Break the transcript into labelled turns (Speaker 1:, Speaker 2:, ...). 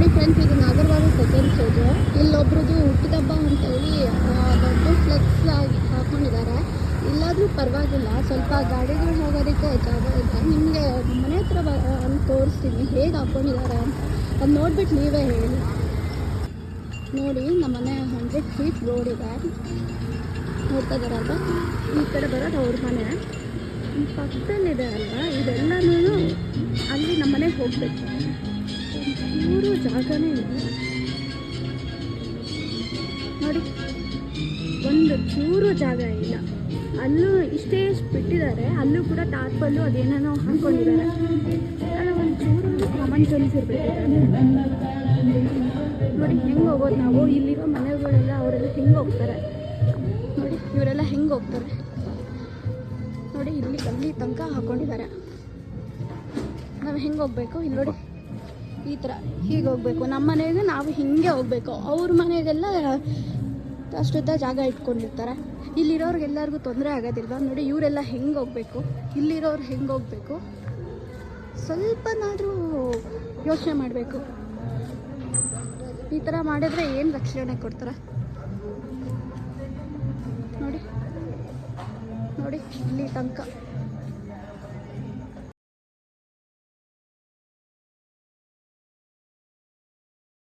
Speaker 1: ನೋಡಿ ಫ್ರೆಂಡ್ಸ್, ಇದು Nagarbhavi second stage. ಇಲ್ಲೊಬ್ರದ್ದು ಹುಟ್ಟಿದಬ್ಬ ಅಂತೇಳಿ ದೊಡ್ಡ ಫ್ಲೆಕ್ಸ್ ಆಗಿ ಹಾಕೊಂಡಿದ್ದಾರೆ. ಇಲ್ಲಾದರೂ ಪರವಾಗಿಲ್ಲ, ಸ್ವಲ್ಪ ಗಾಡಿಗಳು ಹೋಗೋದಕ್ಕೆ ಜಾಗ ಇದೆ. ನಿಮಗೆ ಮನೆ ಹತ್ರ ಅಂತ ತೋರಿಸ್ತೀನಿ ಹೇಗೆ ಹಾಕ್ಕೊಂಡಿದ್ದಾರೆ ಅಂತ. ಅದು ನೋಡ್ಬಿಟ್ಟು ನೀವೇ ಹೇಳಿ. ನೋಡಿ, ನಮ್ಮ ಮನೆ 100 ಫೀಟ್ ರೋಡ್ ಇದೆ, ನೋಡ್ತಾ ಇದ್ದಾರಲ್ವ. ಈ ಕಡೆ ಬರೋದು ಅವ್ರ ಮನೆ, ಪಕ್ಕದಲ್ಲಿದೆ ಅಲ್ವಾ. ಇದೆಲ್ಲನೂ ಅಲ್ಲಿ ನಮ್ಮ ಮನೆಗೆ ಹೋಗ್ಬೇಕು. ಮೂರು ಜಾಗನೇ ಇದೆ ನೋಡಿ, ಒಂದು ಚೂರು ಜಾಗ ಇಲ್ಲ. ಅಲ್ಲೂ ಇಷ್ಟೇ ಬಿಟ್ಟಿದ್ದಾರೆ, ಅಲ್ಲೂ ಕೂಡ ಟಾರ್ಪಲ್ಲು ಅದೇನೇನೋ ಹಾಕ್ಕೊಂಡಿದ್ದಾರೆ. ಅಲ್ಲ, ಒಂದು ಚೂರು ಕಾಮನ್ ಸೆನ್ಸ್ ಇರಬೇಕು ನೋಡಿ. ಹೆಂಗೆ ಹೋಗೋದು ನಾವು? ಇಲ್ಲಿರೋ ಮನೆಗಳೆಲ್ಲ ಅವರೆಲ್ಲ ಹೆಂಗೆ ಹೋಗ್ತಾರೆ ನೋಡಿ, ಇವರೆಲ್ಲ ಹೆಂಗೆ ಹೋಗ್ತಾರೆ ನೋಡಿ. ಅಲ್ಲಿ ತನಕ ಹಾಕ್ಕೊಂಡಿದ್ದಾರೆ. ನಾವು ಹೆಂಗೆ ಹೋಗ್ಬೇಕು? ಇಲ್ಲಿ ನೋಡಿ, ಈ ಥರ ಹೀಗೆ ಹೋಗ್ಬೇಕು. ನಮ್ಮ ಮನೆಗೆ ನಾವು ಹಿಂಗೆ ಹೋಗ್ಬೇಕು. ಅವ್ರ ಮನೆಗೆಲ್ಲ ಅಷ್ಟುದ್ದ ಜಾಗ ಇಟ್ಕೊಂಡಿರ್ತಾರೆ. ಇಲ್ಲಿರೋರ್ಗೆಲ್ಲರಿಗೂ ತೊಂದರೆ ಆಗೋದಿಲ್ವ ನೋಡಿ. ಇವರೆಲ್ಲ ಹೆಂಗೆ ಹೋಗ್ಬೇಕು, ಇಲ್ಲಿರೋರು ಹೆಂಗೆ ಹೋಗ್ಬೇಕು? ಸ್ವಲ್ಪನಾದರೂ ಯೋಚನೆ ಮಾಡಬೇಕು. ಈ ಥರ ಮಾಡಿದ್ರೆ ಏನು ರಕ್ಷಣೆ ಕೊಡ್ತಾರೆ ನೋಡಿ. ನೋಡಿ, ಇಲ್ಲಿ ತನಕ